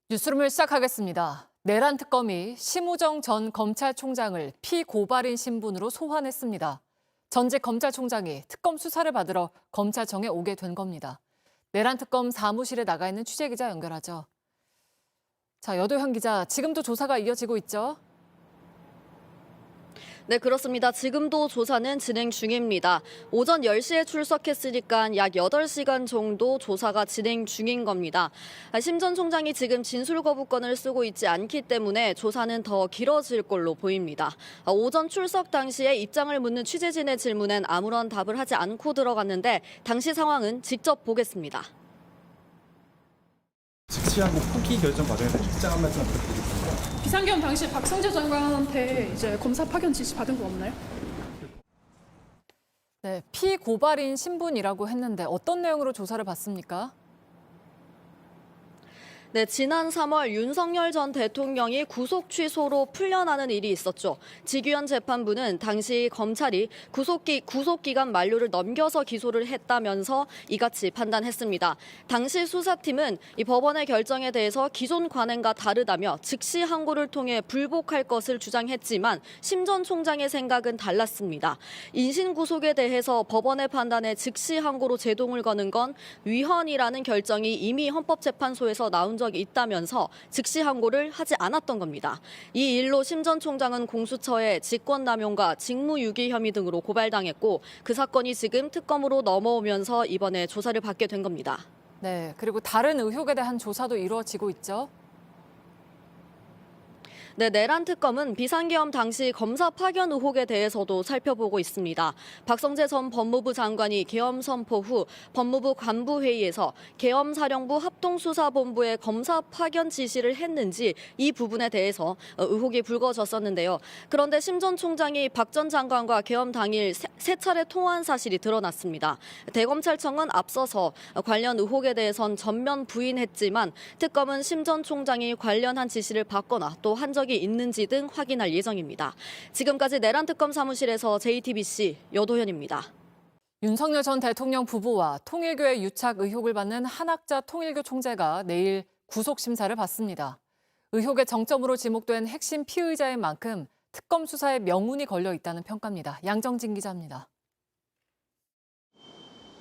뉴스룸을 시작하겠습니다. 내란 특검이 심우정 전 검찰총장을 피고발인 신분으로 소환했습니다. 전직 검찰총장이 특검 수사를 받으러 검찰청에 오게 된 겁니다. 내란 특검 사무실에 나가 있는 취재기자 연결하죠. 자, 여도현 기자, 지금도 조사가 이어지고 있죠? 네, 그렇습니다. 지금도 조사는 진행 중입니다. 오전 10시에 출석했으니까 약 8시간 정도 조사가 진행 중인 겁니다. 심 전 총장이 지금 진술 거부권을 쓰고 있지 않기 때문에 조사는 더 길어질 걸로 보입니다. 오전 출석 당시에 입장을 묻는 취재진의 질문엔 아무런 답을 하지 않고 들어갔는데 당시 상황은 직접 보겠습니다. 즉시하고 포기 결정 과정에 대해 입장 한 말씀 부탁드리겠습니다. 비상계엄 당시 박성재 장관한테 이제 검사 파견 지시 받은 거 없나요? 네, 피고발인 신분이라고 했는데 어떤 내용으로 조사를 받습니까? 네, 지난 3월 윤석열 전 대통령이 구속 취소로 풀려나는 일이 있었죠. 지규현 재판부는 당시 검찰이 구속기간 만료를 넘겨서 기소를 했다면서 이같이 판단했습니다. 당시 수사팀은 이 법원의 결정에 대해서 기존 관행과 다르다며 즉시 항고를 통해 불복할 것을 주장했지만 심 전 총장의 생각은 달랐습니다. 인신 구속에 대해서 법원의 판단에 즉시 항고로 제동을 거는 건 위헌이라는 결정이 이미 헌법재판소에서 나온 적이 있다면서 즉시 항고를 하지 않았던 겁니다. 이 일로 심 전 총장은 공수처에 직권남용과 직무유기 혐의 등으로 고발당했고 그 사건이 지금 특검으로 넘어오면서 이번에 조사를 받게 된 겁니다. 네, 그리고 다른 의혹에 대한 조사도 이루어지고 있죠? 네, 내란 특검은 비상계엄 당시 검사 파견 의혹에 대해서도 살펴보고 있습니다. 박성재 전 법무부 장관이 계엄 선포 후 법무부 간부회의에서 계엄사령부 합동수사본부에 검사 파견 지시를 했는지 이 부분에 대해서 의혹이 불거졌었는데요. 그런데 심 전 총장이 박 전 장관과 계엄 당일 세 차례 통화한 사실이 드러났습니다. 대검찰청은 앞서서 관련 의혹에 대해선 전면 부인했지만 특검은 심 전 총장이 관련한 지시를 받거나 또 한 적이 있는지 등 확인할 예정입니다. 지금까지 내란 특검 사무실에서 JTBC 여도현입니다. 윤석열 전 대통령 부부와 통일교의 유착 의혹을 받는 한학자 통일교 총재가 내일 구속심사를 받습니다. 의혹의 정점으로 지목된 핵심 피의자인 만큼 특검 수사에 명운이 걸려 있다는 평가입니다. 양정진 기자입니다.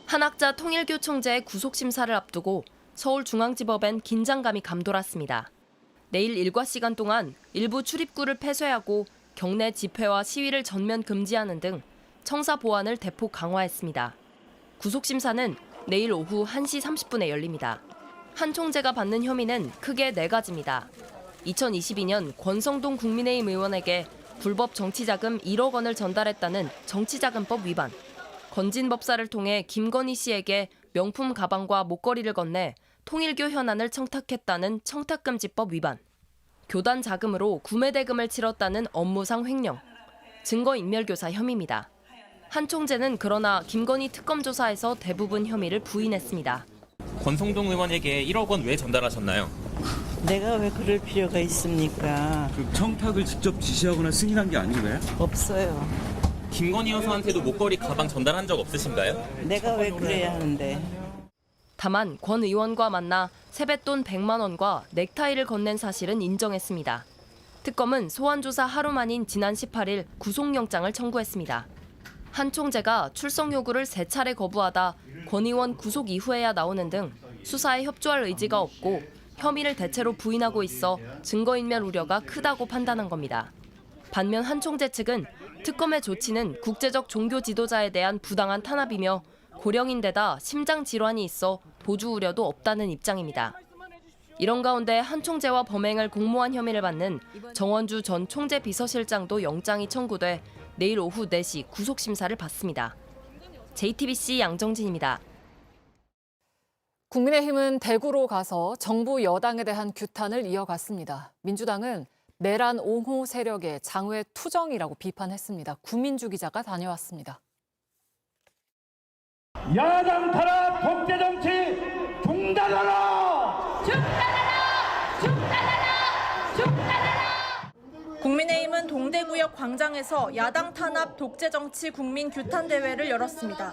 한학자 통일교 총재의 구속심사를 앞두고 서울중앙지법엔 긴장감이 감돌았습니다. 내일 일과 시간 동안 일부 출입구를 폐쇄하고 경내 집회와 시위를 전면 금지하는 등 청사 보안을 대폭 강화했습니다. 구속심사는 내일 오후 1시 30분에 열립니다. 한 총재가 받는 혐의는 크게 4가지입니다. 2022년 권성동 국민의힘 의원에게 불법 정치자금 1억 원을 전달했다는 정치자금법 위반, 건진 법사를 통해 김건희 씨에게 명품 가방과 목걸이를 건네 통일교 현안을 청탁했다는 청탁금지법 위반, 교단 자금으로 구매 대금을 치렀다는 업무상 횡령, 증거인멸교사 혐의입니다. 한 총재는 그러나 김건희 특검 조사에서 대부분 혐의를 부인했습니다. 권성동 의원에게 1억 원 왜 전달하셨나요? 내가 왜 그럴 필요가 있습니까? 그 청탁을 직접 지시하거나 승인한 게 아닌가요? 없어요. 김건희 여사한테도 목걸이 가방 전달한 적 없으신가요? 내가 왜 그래야 하는데. 다만 권 의원과 만나 세뱃돈 100만 원과 넥타이를 건넨 사실은 인정했습니다. 특검은 소환조사 하루 만인 지난 18일 구속영장을 청구했습니다. 한 총재가 출석 요구를 3차례 거부하다 권 의원 구속 이후에야 나오는 등 수사에 협조할 의지가 없고 혐의를 대체로 부인하고 있어 증거인멸 우려가 크다고 판단한 겁니다. 반면 한 총재 측은 특검의 조치는 국제적 종교 지도자에 대한 부당한 탄압이며 고령인데다 심장 질환이 있어 도주 우려도 없다는 입장입니다. 이런 가운데 한 총재와 범행을 공모한 혐의를 받는 정원주 전 총재 비서실장도 영장이 청구돼 내일 오후 4시 구속심사를 받습니다. JTBC 양정진입니다. 국민의힘은 대구로 가서 정부 여당에 대한 규탄을 이어갔습니다. 민주당은 내란 옹호 세력의 장외 투정이라고 비판했습니다. 구민주 기자가 다녀왔습니다. 야당 탄압 독재 정치 중단하라! 중단하라! 중단하라! 중단하라! 국민의힘은 동대구역 광장에서 야당 탄압 독재 정치 국민 규탄 대회를 열었습니다.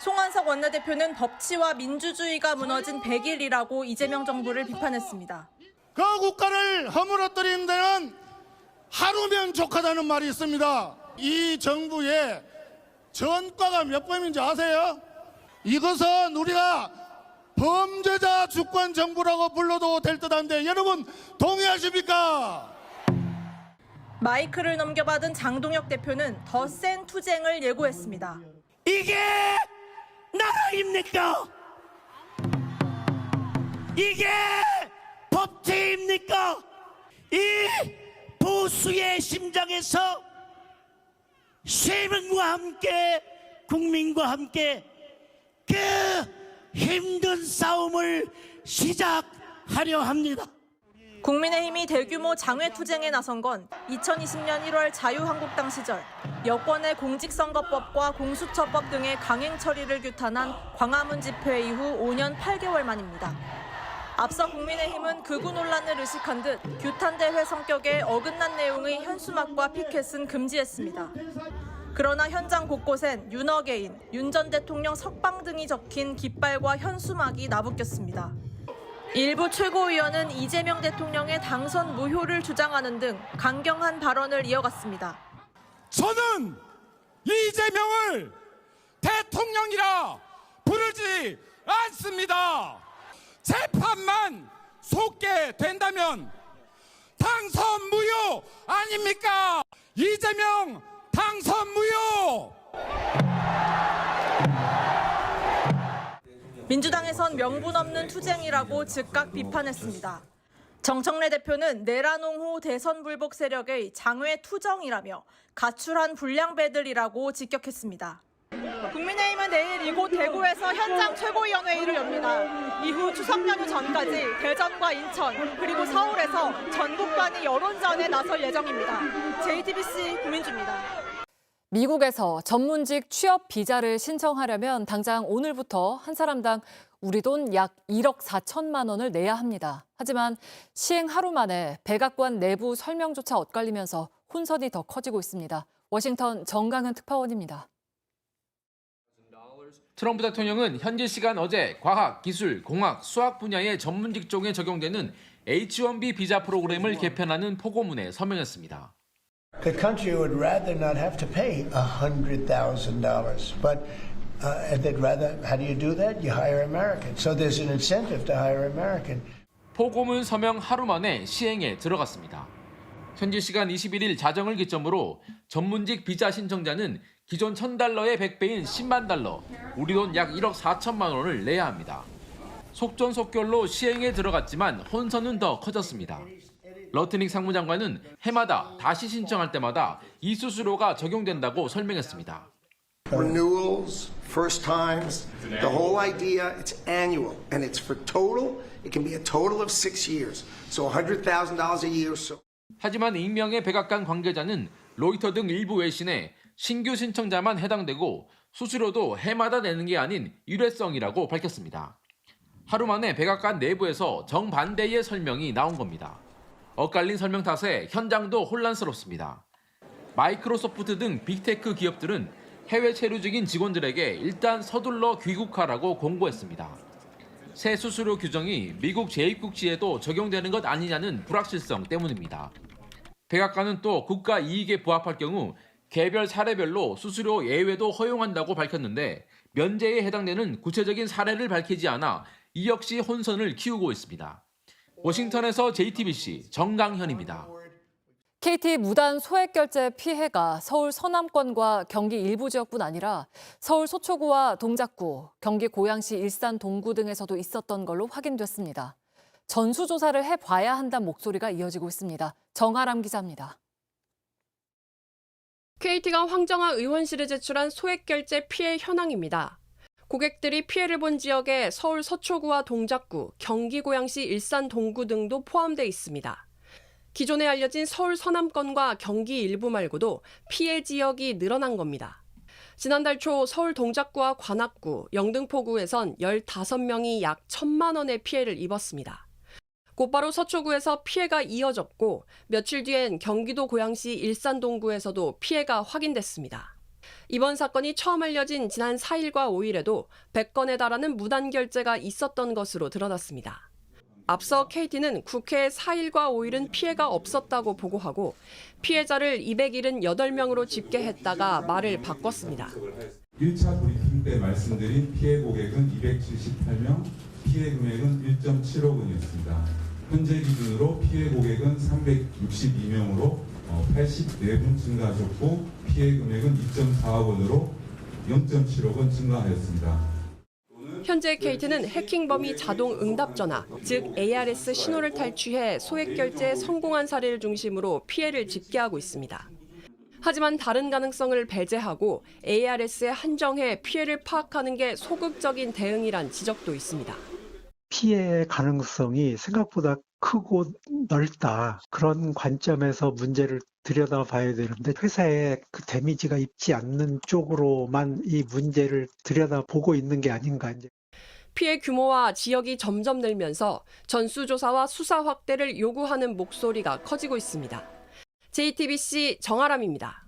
송환석 원내대표는 법치와 민주주의가 무너진 100일이라고 이재명 정부를 비판했습니다. 그 국가를 허물어뜨리는 데는 하루면 족하다는 말이 있습니다. 이 정부의 전과가 몇 번인지 아세요? 이것은 우리가 범죄자 주권 정부라고 불러도 될 듯한데 여러분 동의하십니까? 마이크를 넘겨받은 장동혁 대표는 더 센 투쟁을 예고했습니다. 이게 나라입니까? 이게 법치입니까? 이 보수의 심장에서 시민과 함께 국민과 함께 그 힘든 싸움을 시작하려 합니다. 국민의힘이 대규모 장외투쟁에 나선 건 2020년 1월 자유한국당 시절 여권의 공직선거법과 공수처법 등의 강행 처리를 규탄한 광화문 집회 이후 5년 8개월 만입니다. 앞서 국민의힘은 극우 논란을 의식한 듯 규탄대회 성격에 어긋난 내용의 현수막과 피켓은 금지했습니다. 그러나 현장 곳곳엔 윤어게인, 윤 전 대통령 석방 등이 적힌 깃발과 현수막이 나부꼈습니다. 일부 최고위원은 이재명 대통령의 당선 무효를 주장하는 등 강경한 발언을 이어갔습니다. 저는 이재명을 대통령이라 부르지 않습니다. 재판만 속게 된다면 당선 무효 아닙니까? 이재명 당선 무효! 민주당에선 명분 없는 투쟁이라고 즉각 비판했습니다. 정청래 대표는 내란옹호 대선 불복 세력의 장외 투정이라며 가출한 불량배들이라고 직격했습니다. 국민의힘은 내일 이곳 대구에서 현장 최고위원회의를 엽니다. 이후 추석 연휴 전까지 대전과 인천 그리고 서울에서 전국관이 여론전에 나설 예정입니다. JTBC 구민주입니다. 미국에서 전문직 취업 비자를 신청하려면 당장 오늘부터 한 사람당 우리 돈 약 1억 4천만 원을 내야 합니다. 하지만 시행 하루 만에 백악관 내부 설명조차 엇갈리면서 혼선이 더 커지고 있습니다. 워싱턴 정강은 특파원입니다. 트럼프 대통령은 현지 시간 어제 과학, 기술, 공학, 수학 분야의 전문 직종에 적용되는 H-1B 비자 프로그램을 개편하는 포고문에 서명했습니다. The country would rather not have to pay $100,000, but they'd rather, how do you do that? You hire Americans. So there's an incentive to hire American. 포고문 서명 하루 만에 시행에 들어갔습니다. 현지 시간 21일 자정을 기점으로 전문직 비자 신청자는 기존 $1,000의 100배인 10만 달러, 우리 돈 약 1억 4천만 원을 내야 합니다. 속전속결로 시행에 들어갔지만 혼선은 더 커졌습니다. 러트닉 상무장관은 해마다 다시 신청할 때마다 이 수수료가 적용된다고 설명했습니다. Renewals, first times, the whole idea, it's annual and it's for total, it can be a total of 6 years. So $100,000 a year. So. 하지만 익명의 백악관 관계자는 로이터 등 일부 외신에 신규 신청자만 해당되고 수수료도 해마다 내는 게 아닌 일회성이라고 밝혔습니다. 하루 만에 백악관 내부에서 정반대의 설명이 나온 겁니다. 엇갈린 설명 탓에 현장도 혼란스럽습니다. 마이크로소프트 등 빅테크 기업들은 해외 체류 중인 직원들에게 일단 서둘러 귀국하라고 공고했습니다. 새 수수료 규정이 미국 재입국시에도 적용되는 것 아니냐는 불확실성 때문입니다. 백악관은 또 국가 이익에 부합할 경우 개별 사례별로 수수료 예외도 허용한다고 밝혔는데 면제에 해당되는 구체적인 사례를 밝히지 않아 이 역시 혼선을 키우고 있습니다. 워싱턴에서 JTBC 정강현입니다. KT 무단 소액 결제 피해가 서울 서남권과 경기 일부 지역뿐 아니라 서울 서초구와 동작구, 경기 고양시 일산 동구 등에서도 있었던 걸로 확인됐습니다. 전수조사를 해봐야 한다는 목소리가 이어지고 있습니다. 정아람 기자입니다. KT가 황정아 의원실에 제출한 소액 결제 피해 현황입니다. 고객들이 피해를 본 지역에 서울 서초구와 동작구, 경기 고양시 일산 동구 등도 포함돼 있습니다. 기존에 알려진 서울 서남권과 경기 일부 말고도 피해 지역이 늘어난 겁니다. 지난달 초 서울 동작구와 관악구, 영등포구에선 15명이 약 1,000만 원의 피해를 입었습니다. 곧바로 서초구에서 피해가 이어졌고 며칠 뒤엔 경기도 고양시 일산 동구에서도 피해가 확인됐습니다. 이번 사건이 처음 알려진 지난 4일과 5일에도 100건에 달하는 무단 결제가 있었던 것으로 드러났습니다. 앞서 KT는 국회 4일과 5일은 피해가 없었다고 보고하고 피해자를 278명으로 집계했다가 말을 바꿨습니다. 1차 브리핑 때 말씀드린 피해 고객은 278명, 피해 금액은 1.7억 원이었습니다. 현재 기준으로 피해 고객은 362명으로 84분 증가하셨고 피해 금액은 2.4억 원으로 0.7억 원 증가하였습니다. 현재 KT는 해킹범이 자동 응답 전화, 즉 ARS 신호를 탈취해 소액 결제에 성공한 사례를 중심으로 피해를 집계하고 있습니다. 하지만 다른 가능성을 배제하고 ARS에 한정해 피해를 파악하는 게 소극적인 대응이란 지적도 있습니다. 피해의 가능성이 생각보다 크고 넓다. 그런 관점에서 문제를 들여다봐야 되는데 회사에 그 데미지가 입지 않는 쪽으로만 이 문제를 들여다보고 있는 게 아닌가. 피해 규모와 지역이 점점 늘면서 전수조사와 수사 확대를 요구하는 목소리가 커지고 있습니다. JTBC 정아람입니다.